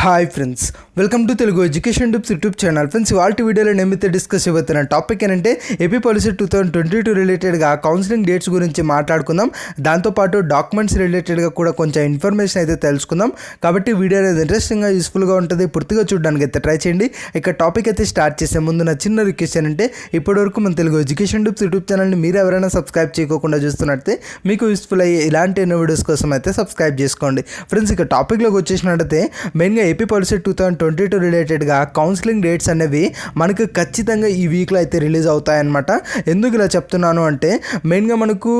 Hi friends, welcome to Telugu education tips YouTube channel. Friends, ఇవాళ వీడియోలో నేనైతే డిస్కస్ చేయబోతున్న టాపిక్ ఏంటంటే ఏపీ పాలసీ 2022 రిలేటెడ్గా కౌన్సిలింగ్ డేట్స్ గురించి మాట్లాడుకుందాం. దాంతోపాటు డాక్యుమెంట్స్ రిలేటెడ్గా కూడా కొంచెం ఇన్ఫర్మేషన్ అయితే తెలుసుకుందాం. కాబట్టి వీడియో అనేది ఇంట్రెస్టింగ్గా యూస్ఫుల్గా ఉంటుంది. పూర్తిగా చూడడానికి అయితే ట్రై చేయండి. ఇక టాపిక్ అయితే స్టార్ట్ చేసే ముందు నా చిన్న రిక్వెస్ట్ ఏంటంటే ఇప్పటివరకు మన తెలుగు ఎడ్యుకేషన్ టిప్స్ యూట్యూబ్ ఛానల్ని మీరు ఎవరైనా సబ్స్క్రైబ్ చేయకుండా చూస్తున్నట్టే మీకు యూస్ఫుల్ అయ్యే ఇలాంటి ఎన్నో వీడియోస్ కోసం అయితే సబ్స్క్రైబ్ చేసుకోండి. ఫ్రెండ్స్, ఇక టాపిక్లోకి వచ్చేసినట్టయితే మెయిన్గా ఏపీ పాలసీ 2022 రిలేటెడ్గా కౌన్సిలింగ్ డేట్స్ అనేవి మనకు ఖచ్చితంగా ఈ వీక్లో అయితే రిలీజ్ అవుతాయన్నమాట. ఎందుకు ఇలా చెప్తున్నాను అంటే మెయిన్గా మనకు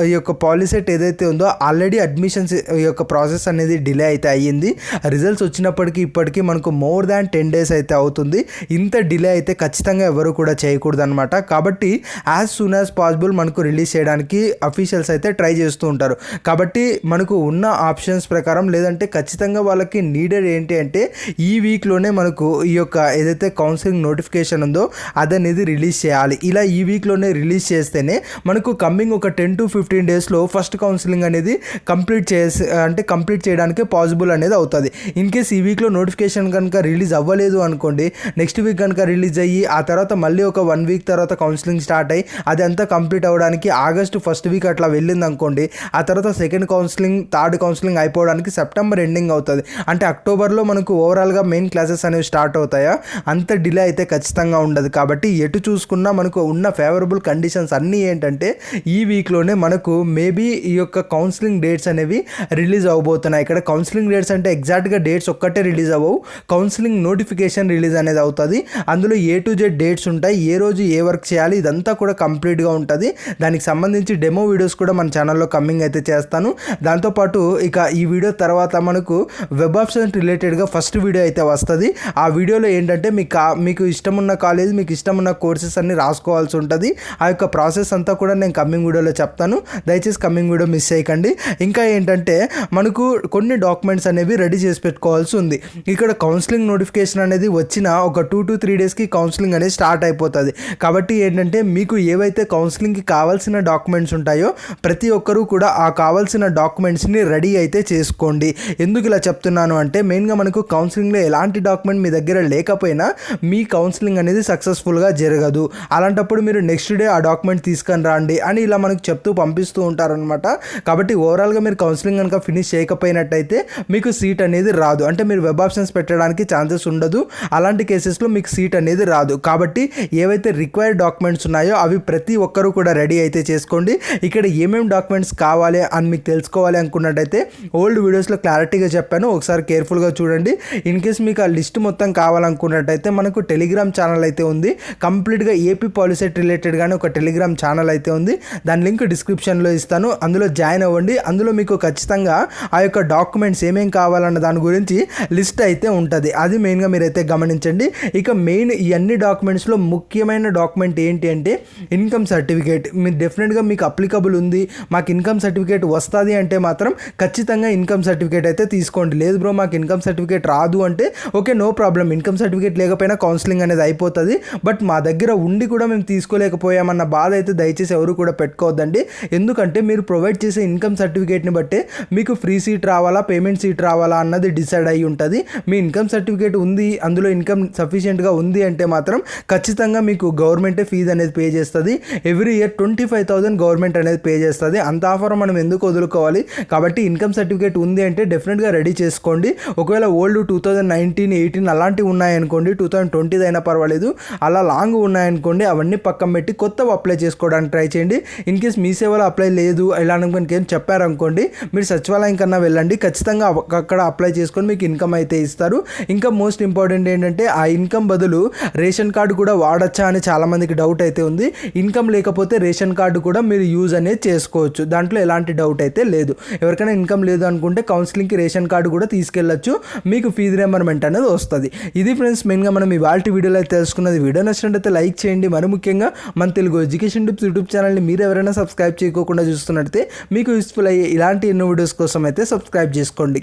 ఈ యొక్క పాలసీ ఏదైతే ఉందో ఆల్రెడీ అడ్మిషన్స్ ఈ యొక్క ప్రాసెస్ అనేది డిలే అయితే అయ్యింది. రిజల్ట్స్ వచ్చినప్పటికీ ఇప్పటికీ మనకు మోర్ దాన్ 10 days అయితే అవుతుంది. ఇంత డిలే అయితే ఖచ్చితంగా ఎవరు కూడా చేయకూడదు అనమాట. కాబట్టి యాజ్ సూన్ యాజ్ పాసిబుల్ మనకు రిలీజ్ చేయడానికి అఫీషియల్స్ అయితే ట్రై చేస్తూ ఉంటారు. కాబట్టి మనకు ఉన్న ఆప్షన్స్ ప్రకారం లేదంటే ఖచ్చితంగా వాళ్ళకి నీడెడ్ ఏంటి అంటే ఈ వీక్లోనే మనకు ఈ యొక్క ఏదైతే కౌన్సిలింగ్ నోటిఫికేషన్ ఉందో అదనేది రిలీజ్ చేయాలి. ఇలా ఈ వీక్లోనే రిలీజ్ చేస్తేనే మనకు కమింగ్ ఒక 10 to 15 daysలో ఫస్ట్ కౌన్సిలింగ్ అనేది కంప్లీట్ చేయడానికి పాసిబుల్ అనేది అవుతుంది. ఇన్ కేస్ ఈ వీక్లో నోటిఫికేషన్ కనుక రిలీజ్ అవ్వలేదు అనుకోండి, నెక్స్ట్ వీక్ కనుక రిలీజ్ అయ్యి ఆ తర్వాత మళ్ళీ ఒక 1 week తర్వాత కౌన్సిలింగ్ స్టార్ట్ అయ్యి అది అంతా కంప్లీట్ అవ్వడానికి ఆగస్ట్ ఫస్ట్ వీక్ అట్లా వెళ్ళింది అనుకోండి, ఆ తర్వాత సెకండ్ కౌన్సిలింగ్ థర్డ్ కౌన్సిలింగ్ అయిపోవడానికి సెప్టెంబర్ ఎండింగ్ అవుతుంది. అంటే అక్టోబర్లో మనకు ఓవరాల్గా మెయిన్ క్లాసెస్ అనేవి స్టార్ట్ అవుతాయా, అంత డిలే అయితే ఖచ్చితంగా ఉండదు. కాబట్టి ఎటు చూసుకున్నా మనకు ఉన్న ఫేవరబుల్ కండిషన్స్ అన్నీ ఏంటంటే ఈ వీక్లోనే మనకు మేబీ ఈ యొక్క కౌన్సిలింగ్ డేట్స్ అనేవి రిలీజ్ అవ్వబోతున్నాయి. ఇక్కడ కౌన్సిలింగ్ డేట్స్ అంటే ఎగ్జాక్ట్గా డేట్స్ ఒక్కటే రిలీజ్ అవ్వవు, కౌన్సిలింగ్ నోటిఫికేషన్ రిలీజ్ అనేది అవుతుంది. అందులో A to Z డేట్స్ ఉంటాయి, ఏ రోజు ఏ వర్క్ చేయాలి ఇదంతా కూడా కంప్లీట్గా ఉంటుంది. దానికి సంబంధించి డెమో వీడియోస్ కూడా మన ఛానల్లో కమింగ్ అయితే చేస్తాను. దాంతోపాటు ఇక ఈ వీడియో తర్వాత మనకు వెబ్ ఆప్షన్ రిలేటెడ్గా ఫస్ట్ వీడియో అయితే వస్తుంది. ఆ వీడియోలో ఏంటంటే మీకు ఇష్టమున్న కాలేజ్ మీకు ఇష్టమున్న కోర్సెస్ అన్ని రాసుకోవాల్సి ఉంటుంది. ఆ యొక్క ప్రాసెస్ అంతా కూడా నేను కమింగ్ వీడియోలో చెప్తాను. దయచేసి కమింగ్ వీడియో మిస్ చేయకండి. ఇంకా ఏంటంటే మనకు కొన్ని డాక్యుమెంట్స్ అనేవి రెడీ చేసి పెట్టుకోవాల్సి ఉంది. ఇక్కడ కౌన్సిలింగ్ నోటిఫికేషన్ అనేది వచ్చిన ఒక 2 to 3 daysకి కౌన్సిలింగ్ అనేది స్టార్ట్ అయిపోతుంది. కాబట్టి ఏంటంటే మీకు ఏవైతే కౌన్సిలింగ్కి కావాల్సిన డాక్యుమెంట్స్ ఉంటాయో ప్రతి ఒక్కరూ కూడా ఆ కావాల్సిన డాక్యుమెంట్స్ని రెడీ అయితే చేసుకోండి. ఎందుకు ఇలా చెప్తున్నాను అంటే మెయిన్గా మనకు కౌన్సిలింగ్లో ఎలాంటి డాక్యుమెంట్ మీ దగ్గర లేకపోయినా మీ కౌన్సిలింగ్ అనేది సక్సెస్ఫుల్గా జరగదు. అలాంటప్పుడు మీరు నెక్స్ట్ డే ఆ డాక్యుమెంట్ తీసుకొని రండి అని ఇలా మనకు చెప్తూ పంపిస్తూ ఉంటారనమాట. కాబట్టి ఓవరాల్గా మీరు కౌన్సిలింగ్ కనుక ఫినిష్ చేయకపోయినట్టయితే మీకు సీట్ అనేది రాదు. అంటే మీరు వెబ్ ఆప్షన్స్ పెట్టడానికి ఛాన్సెస్ ఉండదు. అలాంటి కేసెస్లో మీకు సీట్ అనేది రాదు. కాబట్టి ఏవైతే రిక్వైర్డ్ డాక్యుమెంట్స్ ఉన్నాయో అవి ప్రతి ఒక్కరూ కూడా రెడీ అయితే చేసుకోండి. ఇక్కడ ఏమేమి డాక్యుమెంట్స్ కావాలి అని మీకు తెలుసుకోవాలి అనుకున్నట్టయితే ఓల్డ్ వీడియోస్లో క్లారిటీగా చెప్పాను, ఒకసారి కేర్ఫుల్గా చూడండి. ఇన్ కేస్ మీకు ఆ లిస్ట్ మొత్తం కావాలనుకున్నట్టయితే మనకు టెలిగ్రామ్ ఛానల్ అయితే ఉంది. కంప్లీట్గా ఏపీ పాలసీ రిలేటెడ్గానే ఒక టెలిగ్రామ్ ఛానల్ అయితే ఉంది. దాని లింక్ డిస్క్రిప్షన్లో ఇస్తాను, అందులో జాయిన్ అవ్వండి. అందులో మీకు ఖచ్చితంగా ఆ యొక్క డాక్యుమెంట్స్ ఏమేమి కావాలన్న దాని గురించి లిస్ట్ అయితే ఉంటుంది. అది మెయిన్గా మీరైతే గమనించండి. ఇక మెయిన్ ఈ అన్ని డాక్యుమెంట్స్లో ముఖ్యమైన డాక్యుమెంట్ ఏంటి అంటే ఇన్కమ్ సర్టిఫికేట్. మీరు డెఫినెట్గా మీకు అప్లికబుల్ ఉంది, మాకు ఇన్కమ్ సర్టిఫికేట్ వస్తుంది అంటే మాత్రం ఖచ్చితంగా ఇన్కమ్ సర్టిఫికేట్ అయితే తీసుకోండి. లేదు బ్రో మాకు ఇన్కమ్ సర్టిఫికేట్ రాదు అంటే okay, no problem. Income certificate లేకపోయినా కౌన్సిలింగ్ అనేది అయిపోతుంది. బట్ మా దగ్గర ఉండి కూడా మేము తీసుకోలేకపోయామన్న బాధ అయితే దయచేసి ఎవరు కూడా పెట్టుకోవద్దండి. ఎందుకంటే మీరు ప్రొవైడ్ చేసే ఇన్కమ్ సర్టిఫికేట్ని బట్టే మీకు ఫ్రీ సీట్ రావాలా పేమెంట్ సీట్ రావాలా అన్నది డిసైడ్ అయ్యి ఉంటుంది. మీ ఇన్కమ్ సర్టిఫికేట్ ఉంది, అందులో ఇన్కమ్ సఫిషియెంట్గా ఉంది అంటే మాత్రం ఖచ్చితంగా మీకు గవర్నమెంటే ఫీజు అనేది పే చేస్తుంది. ఎవ్రీ ఇయర్ 25,000 గవర్నమెంట్ అనేది పే చేస్తుంది. అంత ఆఫర్ మనం ఎందుకు వదులుకోవాలి? కాబట్టి ఇన్కమ్ సర్టిఫికేట్ ఉంది అంటే డెఫినెట్గా రెడీ చేసుకోండి. ఒకవేళ ఓల్డ్ 2019, 18 అలాంటివి ఉన్నాయనుకోండి, 2020 అయినా పర్వాలేదు, అలా లాంగ్ ఉన్నాయనుకోండి, అవన్నీ పక్కన పెట్టి కొత్తవి అప్లై చేసుకోవడానికి ట్రై చేయండి. ఇన్ కేస్ మీ సేవలో అప్లై లేదు ఇలా ఏం చెప్పారనుకోండి, మీరు సచివాలయం కన్నా వెళ్ళండి, ఖచ్చితంగా అక్కడ అప్లై చేసుకొని మీకు ఇన్కమ్ అయితే ఇస్తారు. ఇంకా మోస్ట్ ఇంపార్టెంట్ ఏంటంటే ఆ ఇన్కమ్ బదులు రేషన్ కార్డు కూడా వాడచ్చా అని చాలామందికి డౌట్ అయితే ఉంది. ఇన్కమ్ లేకపోతే రేషన్ కార్డు కూడా మీరు యూజ్ అనేది చేసుకోవచ్చు, దాంట్లో ఎలాంటి డౌట్ అయితే లేదు. ఎవరికైనా ఇన్కమ్ లేదు అనుకుంటే కౌన్సిలింగ్కి రేషన్ కార్డు కూడా తీసుకెళ్ళచ్చు, మీకు ఫీజు రింబర్మెంట్ అనేది వస్తుంది. ఇది ఫ్రెండ్స్ మెయిన్గా మనం ఇవాళ వీడియోలో అయితే తెలుసుకున్నది. వీడియో నచ్చినట్టయితే లైక్ చేయండి. మరి ముఖ్యంగా మన తెలుగు ఎడ్యుకేషన్ టిప్స్ యూట్యూబ్ ఛానల్ని మీరు ఎవరైనా సబ్స్క్రైబ్ చేయకుండా చూస్తున్నట్టయితే మీకు యూస్ఫుల్ అయ్యే ఇలాంటి ఎన్నో వీడియోస్ కోసం అయితే సబ్స్క్రైబ్ చేసుకోండి.